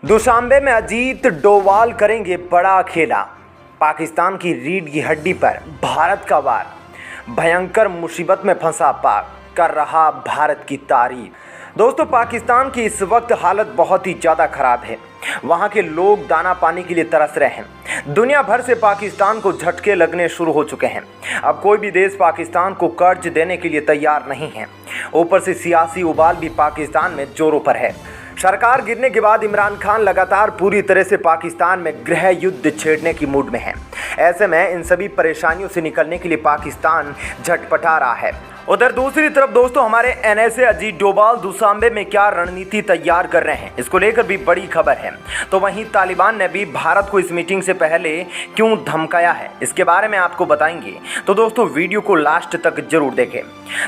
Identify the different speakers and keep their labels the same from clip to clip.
Speaker 1: Dushanbe में अजीत डोवाल करेंगे बड़ा खेला। पाकिस्तान की रीढ़ की हड्डी पर भारत का वार। भयंकर मुसीबत में फंसा पाक, कर रहा भारत की तारीफ। दोस्तों, पाकिस्तान की इस वक्त हालत बहुत ही ज़्यादा ख़राब है। वहाँ के लोग दाना पानी के लिए तरस रहे हैं। दुनिया भर से पाकिस्तान को झटके लगने शुरू हो चुके हैं। अब कोई भी देश पाकिस्तान को कर्ज देने के लिए तैयार नहीं है। ऊपर से सियासी उबाल भी पाकिस्तान में जोरों पर है। सरकार गिरने के बाद इमरान खान लगातार पूरी तरह से पाकिस्तान में गृह युद्ध छेड़ने की मूड में है। ऐसे में इन सभी परेशानियों से निकलने के लिए पाकिस्तान झटपटा रहा है। उधर दूसरी तरफ दोस्तों, हमारे एनएसए अजीत डोभाल दुशांबे में क्या रणनीति तैयार कर रहे हैं, इसको लेकर भी बड़ी खबर है। तो वहीं तालिबान ने भी भारत को इस मीटिंग से पहले क्यों धमकाया है, इसके बारे में आपको बताएंगे। तो दोस्तों, वीडियो को लास्ट तक जरूर देखें।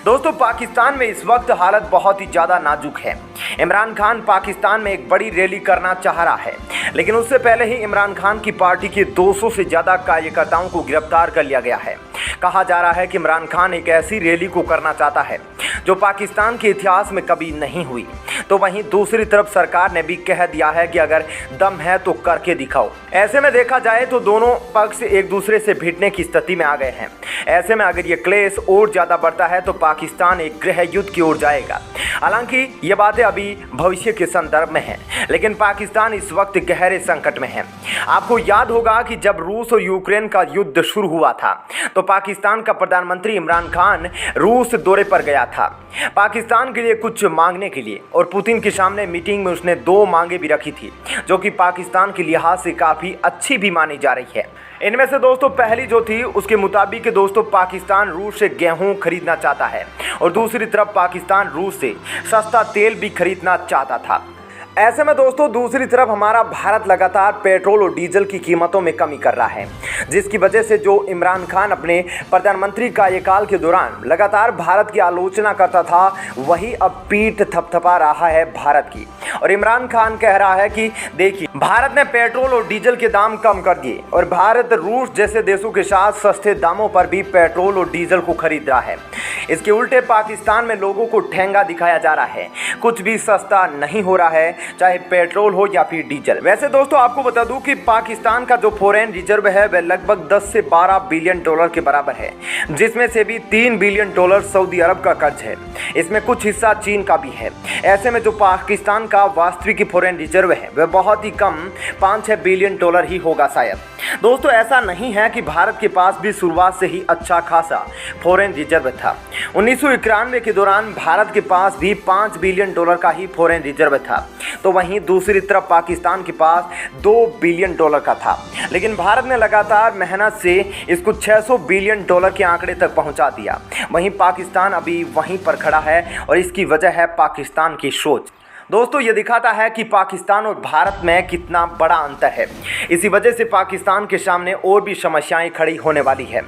Speaker 1: दोस्तों, पाकिस्तान में इस वक्त हालत बहुत ही ज़्यादा नाजुक है। इमरान खान पाकिस्तान में एक बड़ी रैली करना चाह रहा है, लेकिन उससे पहले ही इमरान खान की पार्टी के 200 से ज़्यादा कार्यकर्ताओं को गिरफ्तार कर लिया गया है। कहा जा रहा है कि इमरान खान एक ऐसी रैली को करना चाहता है जो पाकिस्तान के इतिहास में कभी नहीं हुई। तो वहीं दूसरी तरफ सरकार ने भी कह दिया है कि अगर दम है तो करके दिखाओ। ऐसे में देखा जाए तो दोनों पक्ष एक दूसरे से भिड़ने की स्थिति में आ गए हैं। ऐसे में अगर ये क्लेश और ज़्यादा बढ़ता है तो पाकिस्तान एक गृह युद्ध की ओर जाएगा। हालांकि ये बातें अभी भविष्य के संदर्भ में हैं, लेकिन पाकिस्तान इस वक्त गहरे संकट में है। आपको याद होगा कि जब रूस और यूक्रेन का युद्ध शुरू हुआ था तो पाकिस्तान का प्रधानमंत्री इमरान खान रूस दौरे पर गया था पाकिस्तान के लिए कुछ मांगने के लिए, और पुतिन के सामने मीटिंग में उसने 2 मांगे भी रखी थी जो कि पाकिस्तान के लिहाज से काफ़ी अच्छी भी मानी जा रही है। इनमें से दोस्तों पहली जो थी उसके मुताबिक दोस्तों पाकिस्तान रूस से गेहूं खरीदना चाहता है, और दूसरी तरफ पाकिस्तान रूस से सस्ता तेल भी खरीदना चाहता था। ऐसे में दोस्तों दूसरी तरफ हमारा भारत लगातार पेट्रोल और डीजल की कीमतों में कमी कर रहा है, जिसकी वजह से जो इमरान खान अपने प्रधानमंत्री कार्यकाल के दौरान लगातार भारत की आलोचना करता था, वही अब पीठ थपथपा रहा है भारत की। और इमरान खान कह रहा है कि देखिए, भारत ने पेट्रोल और डीजल के दाम कम कर दिए और भारत रूस जैसे देशों के साथ सस्ते दामों पर भी पेट्रोल और डीजल को खरीद रहा है। इसके उल्टे पाकिस्तान में लोगों को ठेंगा दिखाया जा रहा है। कुछ भी सस्ता नहीं हो रहा है, चाहे पेट्रोल हो या फिर डीजल। वैसे दोस्तों आपको बता दूं कि पाकिस्तान का जो फॉरेन रिजर्व है वह लगभग 10 से 12 बिलियन डॉलर के बराबर है, जिसमें से भी 3 बिलियन डॉलर सऊदी अरब का कर्ज है। इसमें कुछ हिस्सा चीन का भी है। ऐसे में जो पाकिस्तान का वास्तविक फॉरेन रिजर्व है वह बहुत ही कम 5-6 बिलियन डॉलर ही होगा शायद। दोस्तों, ऐसा नहीं है कि भारत के पास भी शुरुआत से ही अच्छा खासा फॉरेन रिजर्व था। 1991 के दौरान भारत के पास भी 5 बिलियन डॉलर का ही फॉरेन रिजर्व था। तो वहीं दूसरी तरफ पाकिस्तान के पास 2 बिलियन डॉलर का था, लेकिन भारत ने लगातार मेहनत से इसको 600 बिलियन डॉलर के आंकड़े तक पहुंचा दिया। वहीं पाकिस्तान अभी वहीं पर खड़ा है, और इसकी वजह है पाकिस्तान की सोच। दोस्तों, ये दिखाता है कि पाकिस्तान और भारत में कितना बड़ा अंतर है। इसी वजह से पाकिस्तान के सामने और भी समस्याएं खड़ी होने वाली है।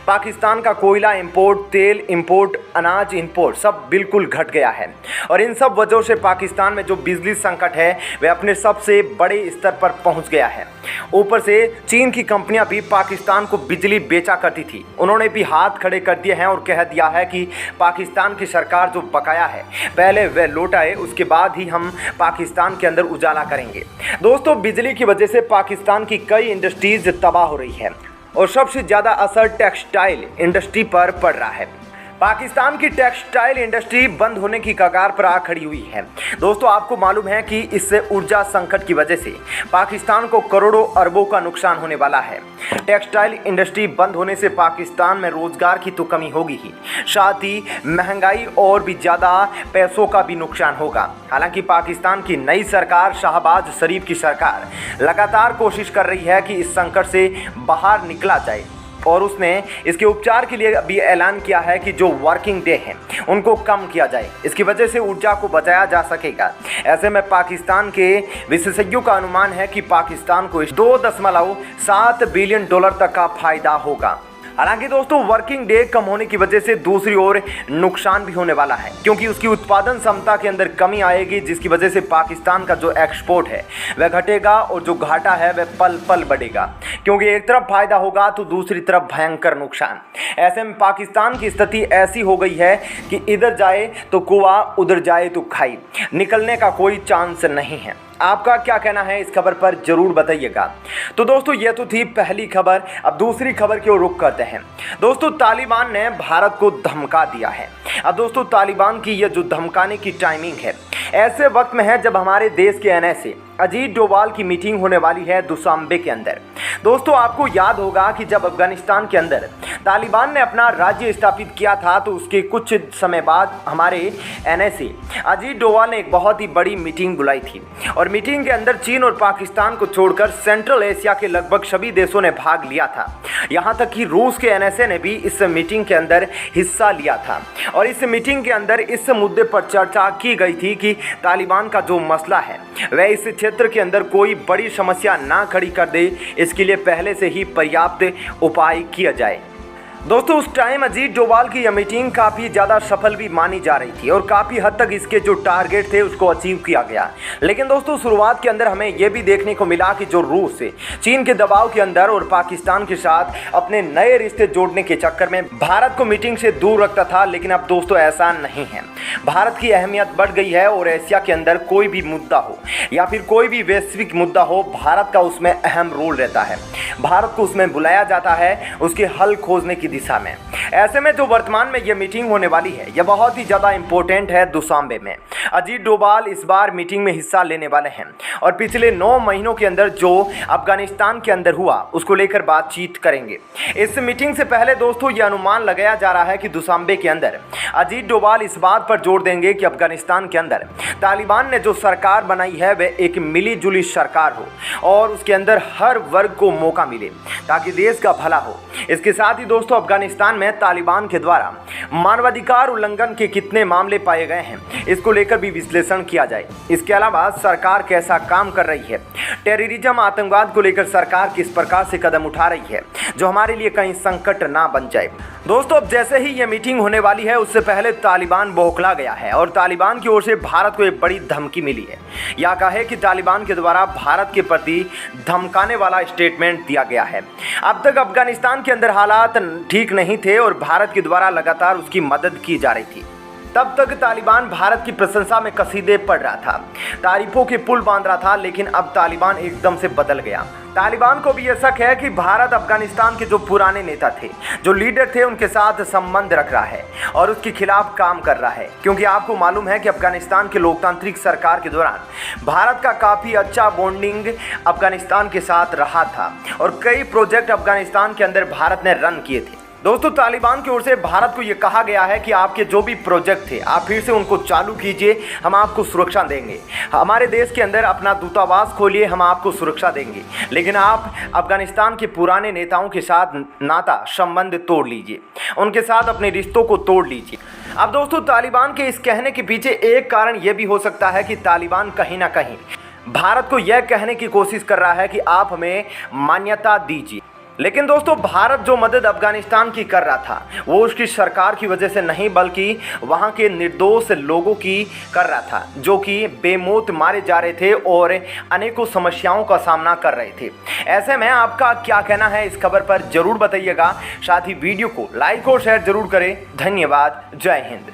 Speaker 1: पाकिस्तान का कोयला इंपोर्ट, तेल इंपोर्ट, अनाज इंपोर्ट सब बिल्कुल घट गया है, और इन सब वजहों से पाकिस्तान में जो बिजली संकट है वह अपने सबसे बड़े स्तर पर पहुंच गया है। ऊपर से चीन की कंपनियां भी पाकिस्तान को बिजली बेचा करती थी, उन्होंने भी हाथ खड़े कर दिए हैं और कह दिया है कि पाकिस्तान की सरकार जो बकाया है पहले वह लौटाए, उसके बाद ही हम पाकिस्तान के अंदर उजाला करेंगे। दोस्तों, बिजली की वजह से पाकिस्तान की कई इंडस्ट्रीज तबाह हो रही है, और सबसे ज़्यादा असर टेक्सटाइल इंडस्ट्री पर पड़ रहा है। पाकिस्तान की टेक्सटाइल इंडस्ट्री बंद होने की कगार पर आ खड़ी हुई है। दोस्तों, आपको मालूम है कि इससे ऊर्जा संकट की वजह से पाकिस्तान को करोड़ों अरबों का नुकसान होने वाला है। टेक्सटाइल इंडस्ट्री बंद होने से पाकिस्तान में रोजगार की तो कमी होगी ही, साथ ही महंगाई और भी ज़्यादा पैसों का भी नुकसान होगा। हालांकि पाकिस्तान की नई सरकार, शहबाज शरीफ की सरकार, लगातार कोशिश कर रही है कि इस संकट से बाहर निकला जाए, और उसने इसके उपचार के लिए अभी ऐलान किया है कि जो वर्किंग डे हैं उनको कम किया जाए। इसकी वजह से ऊर्जा को बचाया जा सकेगा। ऐसे में पाकिस्तान के विशेषज्ञों का अनुमान है कि पाकिस्तान को 2.7 बिलियन डॉलर तक का फायदा होगा। हालांकि दोस्तों, वर्किंग डे कम होने की वजह से दूसरी ओर नुकसान भी होने वाला है, क्योंकि उसकी उत्पादन क्षमता के अंदर कमी आएगी, जिसकी वजह से पाकिस्तान का जो एक्सपोर्ट है वह घटेगा, और जो घाटा है वह पल पल बढ़ेगा, क्योंकि एक तरफ फायदा होगा तो दूसरी तरफ भयंकर नुकसान। ऐसे में पाकिस्तान की स्थिति ऐसी हो गई है कि इधर जाए तो कुआं, उधर जाए तो खाई, निकलने का कोई चांस नहीं है। आपका क्या कहना है इस खबर पर जरूर बताइएगा। तो दोस्तों ये तो थी पहली खबर। अब दूसरी खबर की ओर रुख करते हैं। दोस्तों तालिबान ने भारत को धमका दिया है। अब दोस्तों तालिबान की यह जो धमकाने की टाइमिंग है ऐसे वक्त में है जब हमारे देश के एनएसए अजीत डोभाल की मीटिंग होने वाली है दुशांबे के अंदर। दोस्तों आपको याद होगा कि जब अफगानिस्तान के अंदर तालिबान ने अपना राज्य स्थापित किया था तो उसके कुछ समय बाद हमारे एनएसए अजीत डोभाल ने एक बहुत ही बड़ी मीटिंग बुलाई थी और मीटिंग के अंदर चीन और पाकिस्तान को छोड़कर सेंट्रल एशिया के लगभग सभी देशों ने भाग लिया था। यहाँ तक कि रूस के एनएसए ने भी इस मीटिंग के अंदर हिस्सा लिया था और इस मीटिंग के अंदर इस मुद्दे पर चर्चा की गई थी कि तालिबान का जो मसला है वह इस क्षेत्र के अंदर कोई बड़ी समस्या ना खड़ी कर दे, इसके लिए पहले से ही पर्याप्त उपाय किया जाए। दोस्तों उस टाइम अजीत डोभाल की यह मीटिंग काफ़ी ज़्यादा सफल भी मानी जा रही थी और काफ़ी हद तक इसके जो टारगेट थे उसको अचीव किया गया। लेकिन दोस्तों शुरुआत के अंदर हमें यह भी देखने को मिला कि जो रूस चीन के दबाव के अंदर और पाकिस्तान के साथ अपने नए रिश्ते जोड़ने के चक्कर में भारत को मीटिंग से दूर रखता था। लेकिन अब दोस्तों ऐसा नहीं है। भारत की अहमियत बढ़ गई है और एशिया के अंदर कोई भी मुद्दा हो या फिर कोई भी वैश्विक मुद्दा हो, भारत का उसमें अहम रोल रहता है। भारत को उसमें बुलाया जाता है उसके हल खोजने की दिशा में। ऐसे में जो वर्तमान में यह मीटिंग होने वाली है यह बहुत ही ज़्यादा इंपॉर्टेंट है। दुशांबे में अजीत डोभाल इस बार मीटिंग में हिस्सा लेने वाले हैं और पिछले 9 महीनों के अंदर जो अफगानिस्तान के अंदर हुआ उसको लेकर बातचीत करेंगे। इस मीटिंग से पहले दोस्तों यह अनुमान लगाया जा रहा है कि दुशांबे के अंदर अजीत डोभाल इस बात पर जोर देंगे कि अफगानिस्तान के अंदर तालिबान ने जो सरकार बनाई है वह एक मिली जुली सरकार हो और उसके अंदर हर वर्ग को मौका मिले ताकि देश का भला हो। इसके साथ ही दोस्तों अफगानिस्तान में तालिबान के द्वारा मानवाधिकार उल्लंघन के कितने मामले पाए गए हैं इसको लेकर भी विश्लेषण किया जाए। इसके अलावा सरकार कैसा काम कर रही है, टेररिज्म आतंकवाद को लेकर सरकार किस प्रकार से कदम उठा रही है जो हमारे लिए कहीं संकट ना बन जाए। दोस्तों अब जैसे ही ये मीटिंग होने वाली है उससे पहले तालिबान बौखला गया है और तालिबान की ओर से भारत को एक बड़ी धमकी मिली है। या कहे कि तालिबान के द्वारा भारत के प्रति धमकाने वाला स्टेटमेंट दिया गया है। अब तक अफगानिस्तान के अंदर हालात ठीक नहीं थे और भारत के द्वारा लगातार उसकी मदद की जा रही थी। तब तक तालिबान भारत की प्रशंसा में कसीदे पढ़ रहा था, तारीफों के पुल बांध रहा था। लेकिन अब तालिबान एकदम से बदल गया। तालिबान को भी यह शक है कि भारत अफगानिस्तान के जो पुराने नेता थे, जो लीडर थे, उनके साथ संबंध रख रहा है और उसके खिलाफ काम कर रहा है। क्योंकि आपको मालूम है कि अफगानिस्तान के लोकतांत्रिक सरकार के दौरान भारत का काफ़ी अच्छा बॉन्डिंग अफगानिस्तान के साथ रहा था और कई प्रोजेक्ट अफगानिस्तान के अंदर भारत ने रन किए थे। दोस्तों तालिबान की ओर से भारत को ये कहा गया है कि आपके जो भी प्रोजेक्ट थे आप फिर से उनको चालू कीजिए, हम आपको सुरक्षा देंगे। हमारे देश के अंदर अपना दूतावास खोलिए, हम आपको सुरक्षा देंगे। लेकिन आप अफगानिस्तान के पुराने नेताओं के साथ नाता संबंध तोड़ लीजिए, उनके साथ अपने रिश्तों को तोड़ लीजिए। अब दोस्तों तालिबान के इस कहने के पीछे एक कारण यह भी हो सकता है कि तालिबान कहीं ना कहीं भारत को यह कहने की कोशिश कर रहा है कि आप हमें मान्यता दीजिए। लेकिन दोस्तों भारत जो मदद अफगानिस्तान की कर रहा था वो उसकी सरकार की वजह से नहीं बल्कि वहाँ के निर्दोष लोगों की कर रहा था जो कि बेमौत मारे जा रहे थे और अनेकों समस्याओं का सामना कर रहे थे। ऐसे में आपका क्या कहना है इस खबर पर ज़रूर बताइएगा। साथ ही वीडियो को लाइक और शेयर जरूर करें। धन्यवाद। जय हिंद।